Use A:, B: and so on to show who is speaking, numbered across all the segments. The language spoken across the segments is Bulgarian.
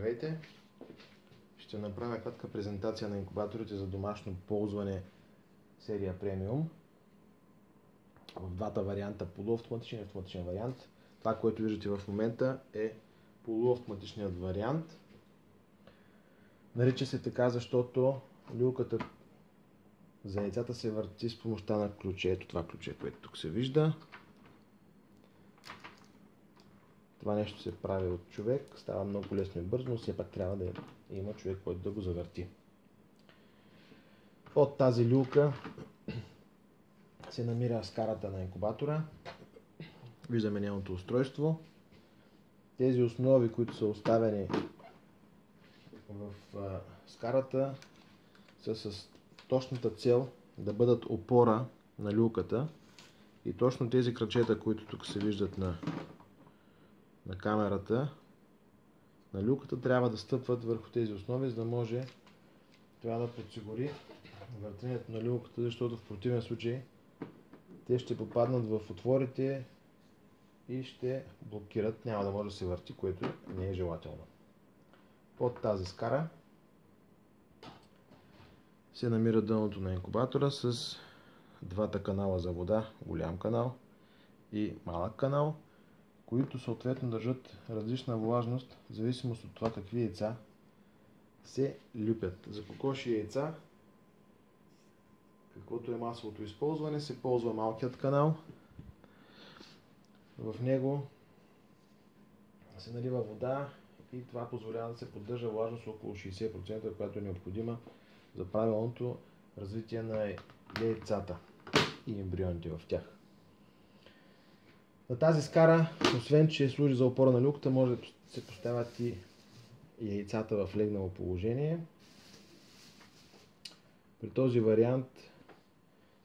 A: Здравейте! Ще направя кратка презентация на инкубаторите за домашно ползване серия премиум в двата варианта, полуавтоматичен и автоматичен вариант. Това, което виждате в момента, е полуавтоматичният вариант. Нарича се така, защото люлката за яйцата се върти с помощта на ключе. Ето това ключе, което тук се вижда. Това нещо се прави от човек, става много лесно и бързо, но все пак трябва да има човек, който да го завърти. Под тази люлка се намира скарата на инкубатора. Виждаме нейното устройство. Тези основи, които са оставени в скарата, са с точната цел да бъдат опора на люлката. И точно тези крачета, които тук се виждат на камерата, на люлката, трябва да стъпват върху тези основи, за да може това да подсигури въртенето на люлката, защото в противен случай те ще попаднат в отворите и ще блокират, няма да може да се върти, което не е желателно. Под тази скара се намира дъното на инкубатора с двата канала за вода, голям канал и малък канал, които съответно държат различна влажност, в зависимост от това какви яйца се люпят. За кокоши яйца, каквото е масовото използване, се ползва малкият канал. В него се налива вода и това позволява да се поддържа влажност около 60%, която е необходима за правилното развитие на яйцата и ембрионите в тях. На тази скара, освен че служи за опора на люлката, може да се поставят и яйцата в легнало положение. При този вариант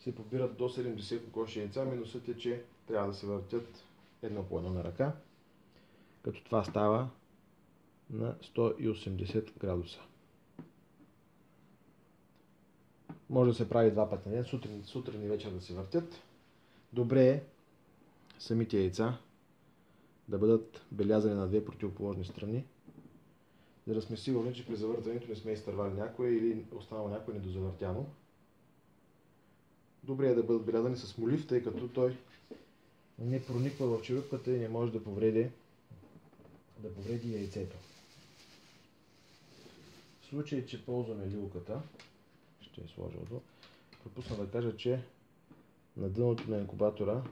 A: се побират до 70 кокоши яйца. Минусът е, че трябва да се въртят едно по едно на ръка, като това става на 180 градуса. Може да се прави два пъти на ден, сутрин и вечер да се въртят. Добре е самите яйца да бъдат белязани на две противоположни страни, за да сме сигурни, че при завъртането не сме изтървали някое или останало някое недозавъртяно. Добре е да бъдат белязани с молив, тъй като той не прониква в черупката и не може да повреди яйцето. В случай, че ползваме люлката, ще е сложил до, пропусна да кажа, че на дъното на инкубатора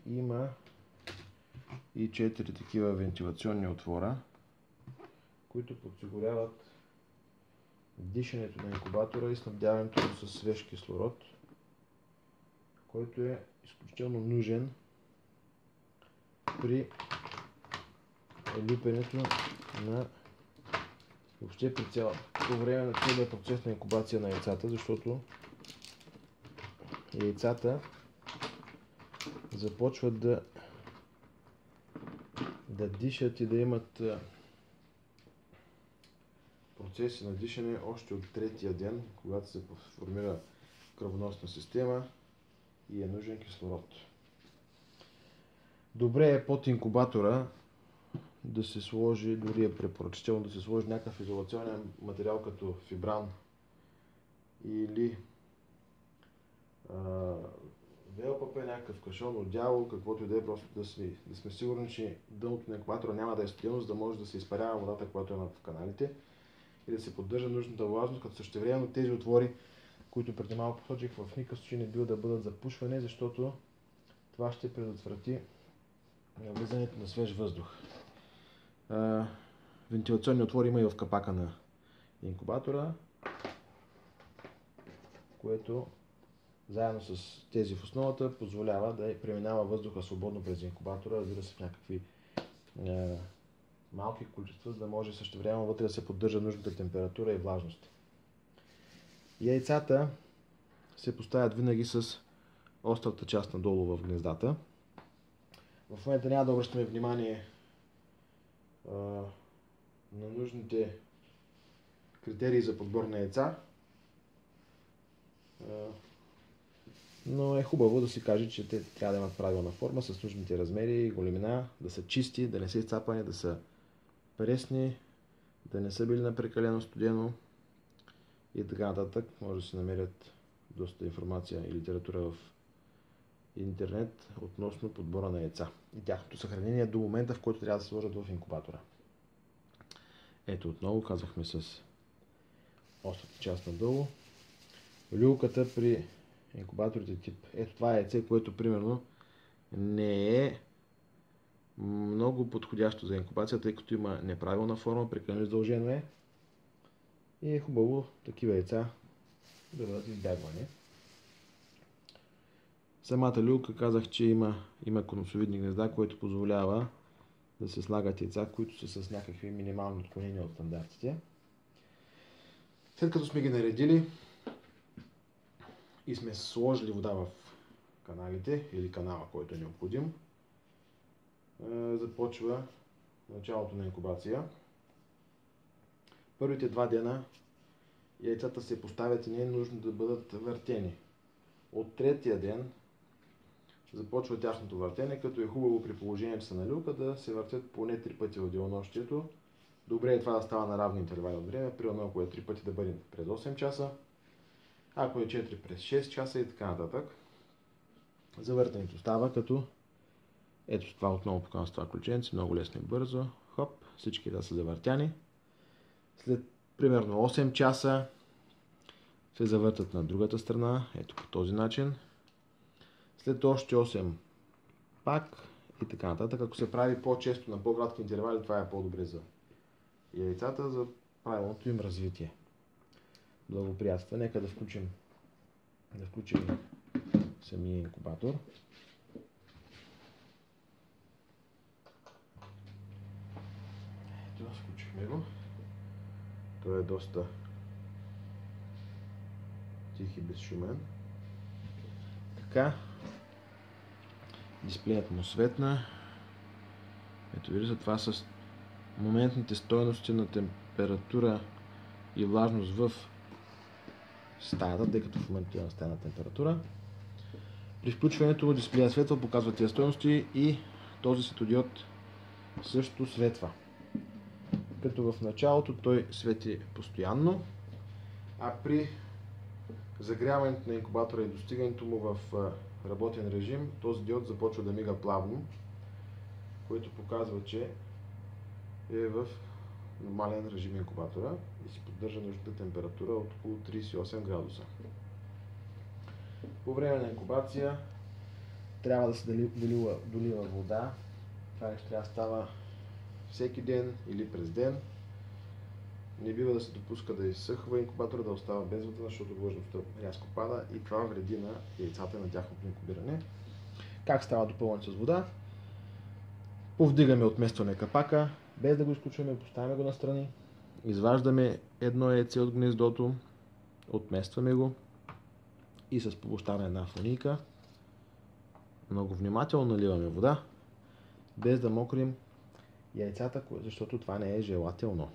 A: има и 4 такива вентилационни отвора, които подсигуряват дишането на инкубатора и снабдяването му със свеж кислород, който е изключително нужен при люпенето на въобще по време на целия процес на инкубация на яйцата, защото яйцата започват да дишат и да имат процеси на дишане още от третия ден, когато се формира кръвоносна система и е нужен кислород. Добре е под инкубатора да се сложи, дори е препоръчително да се сложи някакъв изолационен материал като фибран или ВЛПП, някакъв кашон, одяло, каквото и да е, просто да сме сигурни, че дъното на инкубатора няма да е студено, за да може да се изпарява водата, която е в каналите и да се поддържа нужната влажност, като същевременно тези отвори, които преди малко посочих, в никакъв случай не бива да бъдат запушвани, защото това ще предотврати влизането на свеж въздух. Вентилационни отвори има и в капака на инкубатора, което заедно с тези в основата позволява да преминава въздуха свободно през инкубатора, разбира се в някакви малки количества, за да може също време вътре да се поддържа нужната температура и влажност. Яйцата се поставят винаги с острата част надолу в гнездата. В момента няма да обръщаме внимание на нужните критерии за подбор на яйца. но е хубаво да си каже, че те трябва да имат правилна форма с нужните размери, големина, да са чисти, да не са изцапани, да са пресни, да не са били на прекалено студено и така нататък. Може да се намерят доста информация и литература в интернет относно подбора на яйца и тяхното съхранение до момента, в който трябва да се сложат в инкубатора. Ето отново казахме с острата част надолу. Люлката при инкубаторите тип. Ето това е яйце, което примерно не е много подходящо за инкубация, тъй като има неправилна форма, прекалено издължено е. И е хубаво такива яйца да бъдат избягвани. Самата люлка казах, че има конусовидни гнезда, което позволява да се слагат яйца, които са с някакви минимални отклонения от стандартите. След като сме ги наредили и сме сложили вода в каналите или канала, който е необходим, започва началото на инкубация. Първите 2 дена яйцата се поставят и не е нужно да бъдат въртени. От 3-тия ден започва тяхното въртене, като е хубаво при положение, че са на люлка, да се въртят поне 3 пъти в денонощието. Добре е това да става на равни интервали от време, примерно ако е 3 пъти да бъде през 8 часа, ако е 4 през 6 часа и така нататък. Завъртането става като ето това отново показвам с това ключенце, много лесно и бързо. Хоп, всички да са завъртяни. След примерно 8 часа се завъртат на другата страна, ето по този начин. След още 8 пак и така нататък. Ако се прави по-често на по-кратки интервали, това е по-добре за яйцата, за правилното им развитие. Благоприятства. Нека да включим самия инкубатор. Ето, включихме го. Той е доста тих и безшумен. Така. Дисплеят му светна. Ето виждате, това са моментните стойности на температура и влажност в стаята, тъй като в момента има стайна температура. При включването дисплея светва, показва тези стойности и този светодиод също светва. Като в началото той свети постоянно, а при загряването на инкубатора и достигането му в работен режим, този диод започва да мига плавно, което показва, че е в нормален режим инкубатора и си поддържа нужната температура от около 38 градуса. По време на инкубация трябва да се долива вода. Това нещо трябва да става всеки ден или през ден. Не бива да се допуска да изсъхва инкубатора, да остава без вода, защото влажността рязко пада и това вреди на яйцата и на тяхното инкубиране. Как става допълване с вода? Повдигаме отместване капака, без да го изключваме, поставяме го настрани. Изваждаме едно яйце от гнездото, отместваме го и с помощта на една фунийка много внимателно наливаме вода, без да мокрим яйцата, защото това не е желателно.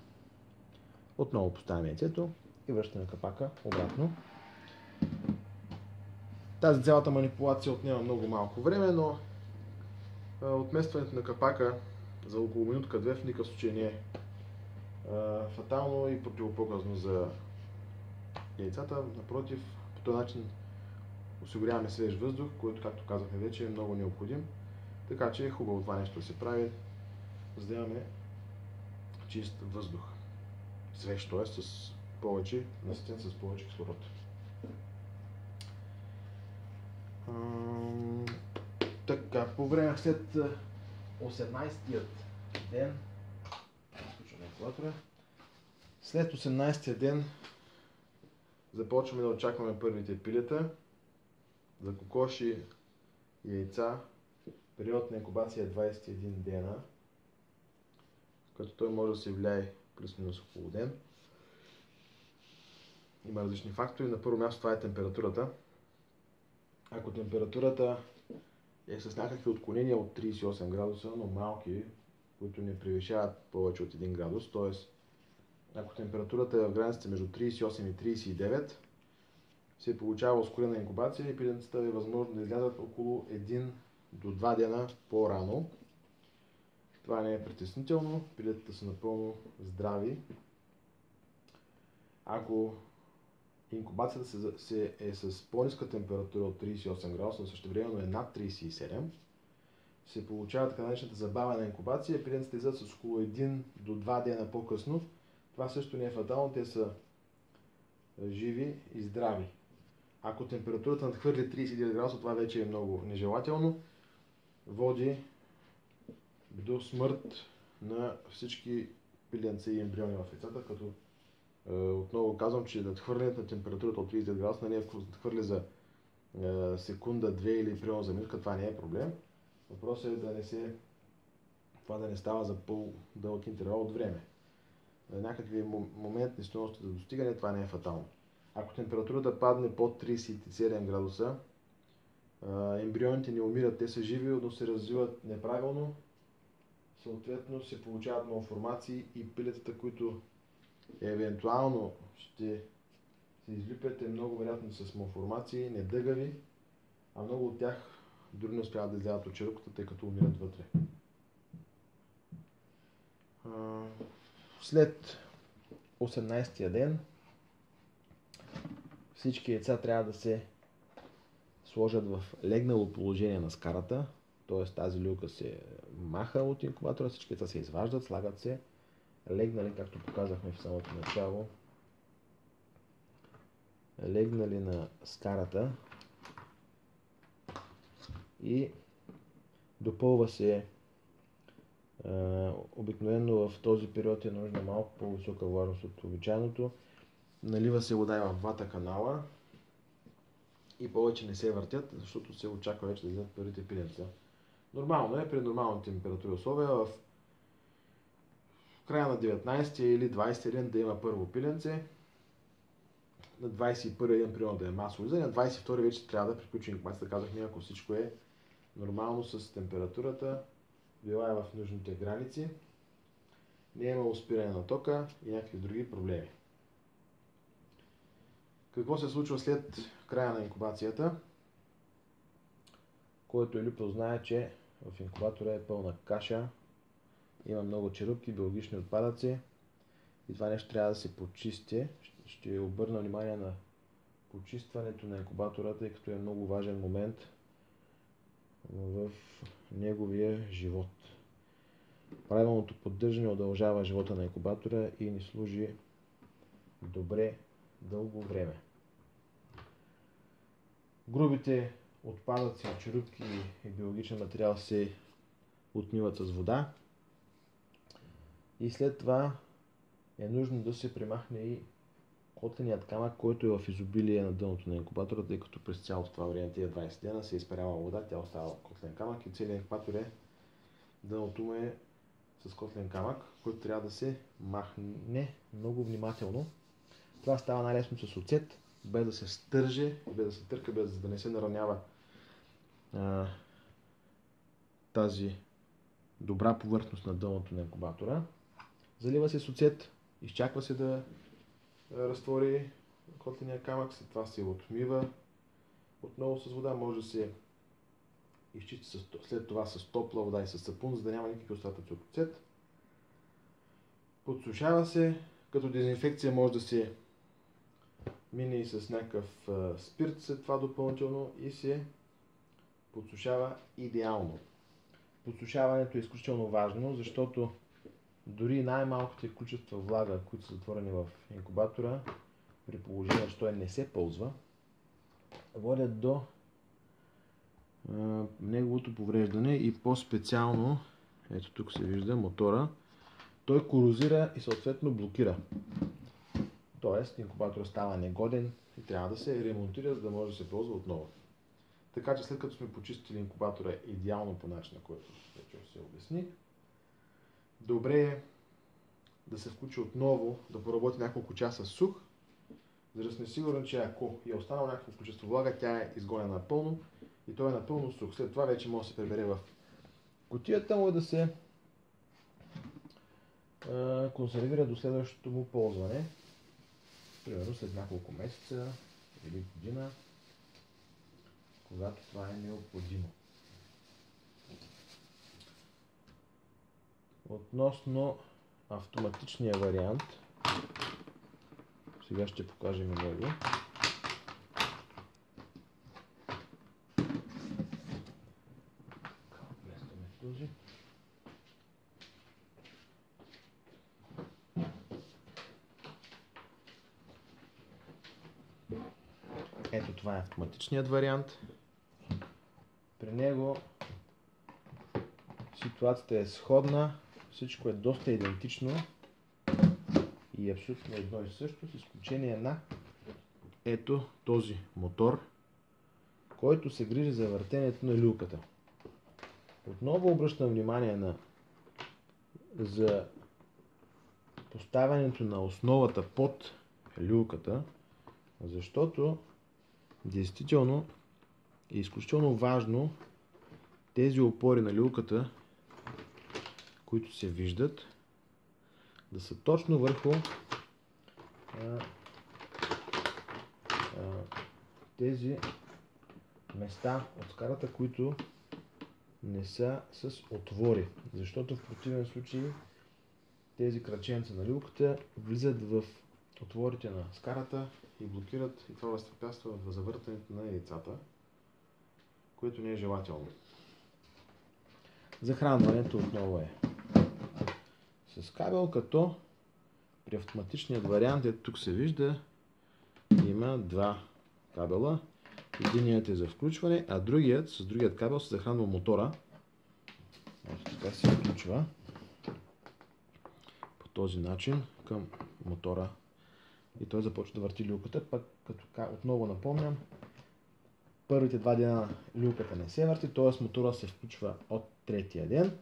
A: Отново поставяме яйцето и връщаме капака обратно. Тази цялата манипулация отнема много малко време, но отместването на капака за около минутка-две в никакъв случай не е фатално и противопоказно за яйцата. Напротив, по този начин осигуряваме свеж въздух, който, както казахме вече, е много необходим. Така че е хубаво това нещо да се прави, за да имаме чист въздух. Свеж, т.е. с повече, наситен с повече кислород. Така, по време след 18-тият ден, след 18-тия ден започваме да очакваме първите пилета за кокоши и яйца. Период на инкубация е 21 дена, като той може да се влияе плюс-минус около ден. Има различни фактори. На първо място това е температурата. Ако температурата е с някакви отклонения от 38 градуса, но малки, които не превишават повече от 1 градус, т.е. ако температурата е в границите между 38 и 39, се получава ускорена инкубация и пиленцата е възможно да излязат около 1 до 2 дена по-рано. Това не е притеснително, пилетата са напълно здрави. Ако инкубацията е с по-ниска температура от 38 градуса, но същевременно е над 37, се получава така наречената забавена инкубация и пиленцата излизат с около 1 до 2 дена по-късно. Това също не е фатално, те са живи и здрави. Ако температурата надхвърли 39 градуса, това вече е много нежелателно. Води до смърт на всички пиленца и ембриони в яйцата, като отново казвам, че надхвърлянето на температурата от 30 градуса, нали, ако надхвърли за секунда, 2 или примерно за минутка, това не е проблем. Въпросът е това да не става за по-дълъг интервал от време. На някакви моментни стойности за достигане, това не е фатално. Ако температурата падне под 37 градуса, ембрионите не умират, те са живи, но се развиват неправилно. Съответно се получават малформации и пилетата, които евентуално ще се излюпят, е много вероятно с малформации, недъгави, а много от тях дори не успяват да излязат от черупката, тъй като умират вътре. След 18-тия ден всички яйца трябва да се сложат в легнало положение на скарата, т.е. тази люлка се маха от инкубатора, всички яйца се изваждат, слагат се легнали, както показахме в самото начало, легнали на скарата и допълва се. Обикновено в този период е нужна малко по-висока влажност от обичайното. Налива се вода и в двата канала и повече не се въртят, защото се очаква вече да излизат първите пиленца. Нормално е при нормални температури условия в края на 19 или 20 ден да има първо пиленце, на 21 ден примерно да е масово излизане, на 22 вече трябва да приключи инкубацията. Казахме, ако всичко е нормално с температурата, била е в нужните граници, не е имало спиране на тока и някакви други проблеми. Какво се случва след края на инкубацията? Който е люпил знае, че в инкубатора е пълна каша, има много черупки, биологични отпадъци и това нещо трябва да се почисти. Ще обърна внимание на почистването на инкубатора, тъй като е много важен момент в неговия живот. Правилното поддържане удължава живота на инкубатора и ни служи добре дълго време. Грубите отпадъци, черупки и биологичен материал се отмиват с вода и след това е нужно да се премахне и котленият камък, който е в изобилие на дъното на инкубатора, тъй като през цялото това време, тия 20 дена, се изпарява вода, тя остава котлен камък и целият инкубатор дъното му е с котлен камък, който трябва да се махне много внимателно. Това става най-лесно с оцет, без да се стърже, без да се търка, без да не се наранява тази добра повърхност на дъното на инкубатора. Залива се с оцет, изчаква се да разтвори котления камък, след това се отмива отново с вода, може да се изчисти след това с топла вода и с сапун, за да няма никакви остатъци от оцет. Подсушава се, като дезинфекция може да се мине и с някакъв спирт след това допълнително и се подсушава идеално. Подсушаването е изключително важно, защото дори най-малките количества влага, които са затворени в инкубатора, при положение, че той не се ползва, водят до неговото повреждане и по-специално, ето тук се вижда мотора, той корозира и съответно блокира. Тоест инкубаторът става негоден и трябва да се ремонтира, за да може да се ползва отново. Така че след като сме почистили инкубатора идеално по начина, който вече се обясни, добре е да се включи отново, да поработи няколко часа сух, за да сме сигурни, че ако е останало някакво количество влага, тя е изгонена напълно и той е напълно сух. След това вече може да се прибере в кутията му и да се консервира до следващото му ползване. Примерно след няколко месеца или година, когато това е необходимо. Относно автоматичния вариант, сега ще покажем и него. Ето това е автоматичният вариант. При него ситуацията е сходна, всичко е доста идентично и абсолютно едно и също, с изключение на ето този мотор, който се грижи за въртенето на люлката. Отново обръщам внимание за поставянето на основата под люлката, защото действително е изключително важно тези опори на люлката, които се виждат, да са точно върху тези места от скарата, които не са с отвори, защото в противен случай тези краченца на люлката влизат в отворите на скарата и блокират, и това възпрепятства завъртането на яйцата, което не е желателно. Захранването отново е с кабел, като при автоматичният вариант, ето тук се вижда, има два кабела. Единият е за включване, а с другият кабел се захранва мотора. Ето така се включва по този начин към мотора и той започва да върти люлката. Пък като отново напомням, първите 2 дена люлката не се върти, т.е. мотора се включва от 3-тия ден,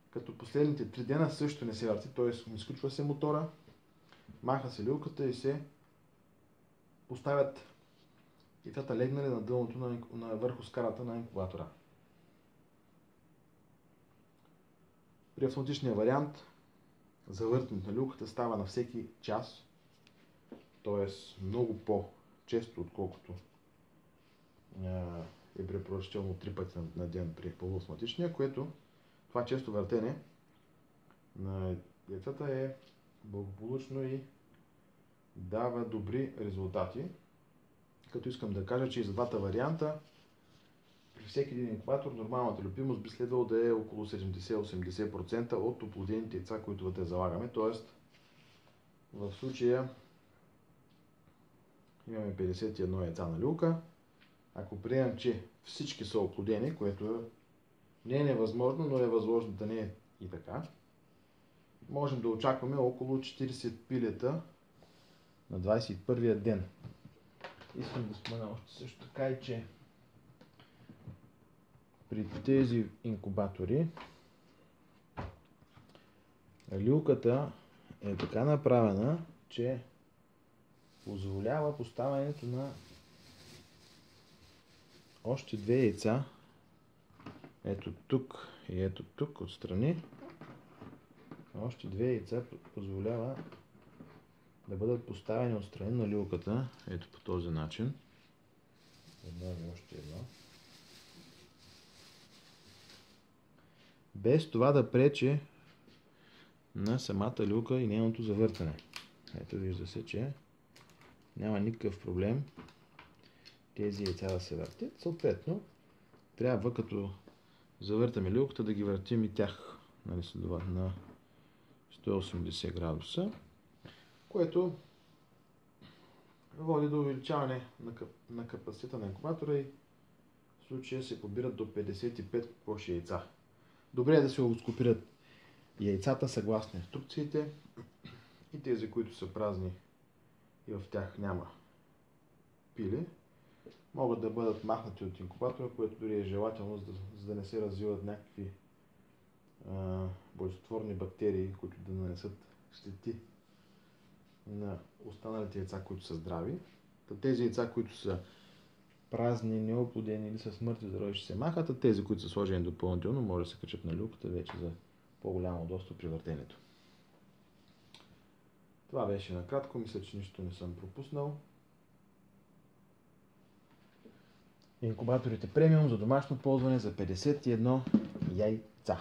A: като последните 3 дена също не се върти, т.е. изключва се мотора, маха се люлката и се поставят яйцата легнали на дъното върху скарата на инкубатора. При автоматичния вариант завъртането на люлката става на всеки час, т.е. много по-често, отколкото е препоръчително 3 пъти на ден при полуавтоматичния, което това често въртене на яйцата е благополучно и дава добри резултати. Като искам да кажа, че и за двата варианта при всеки един инкубатор нормалната люпимост би следвало да е около 70-80% от оплодените яйца, които вътре залагаме. Т.е. в случая имаме 51 яйца на люлка. Ако приемем, че всички са оплодени, което не е невъзможно, но е възможно да не е и така, можем да очакваме около 40 пилета на 21-я ден. Искам да спомена още също така и, че при тези инкубатори люлката е така направена, че позволява поставянето на още 2 яйца, ето тук и ето тук отстрани. Още 2 яйца позволява да бъдат поставени отстрани на люлката, ето по този начин. Едно и още едно. Без това да пречи на самата люлка и нейното завъртане. Ето вижда се, че няма никакъв проблем тези яйца да се въртят. Съответно, трябва като завъртаме люлката да ги въртим и тях на 180 градуса, което води до увеличаване на капацитета на инкубатора и в случая се побират до 55 коши яйца. Добре е да се отскопират яйцата съгласно инструкциите и тези, които са празни и в тях няма пили, могат да бъдат махнати от инкубатора, което дори е желателно, за да не се развиват някакви болестотворни бактерии, които да нанесат щети на останалите яйца, които са здрави. Тези яйца, които са празни, неоплодени или са смъртни зародиши, ще се махат, а тези, които са сложени допълнително, може да се качат на люлката вече за по-голямо удобство при въртенето. Това беше накратко, мисля, че нищо не съм пропуснал. Инкубаторите премиум за домашно ползване за 51 яйца.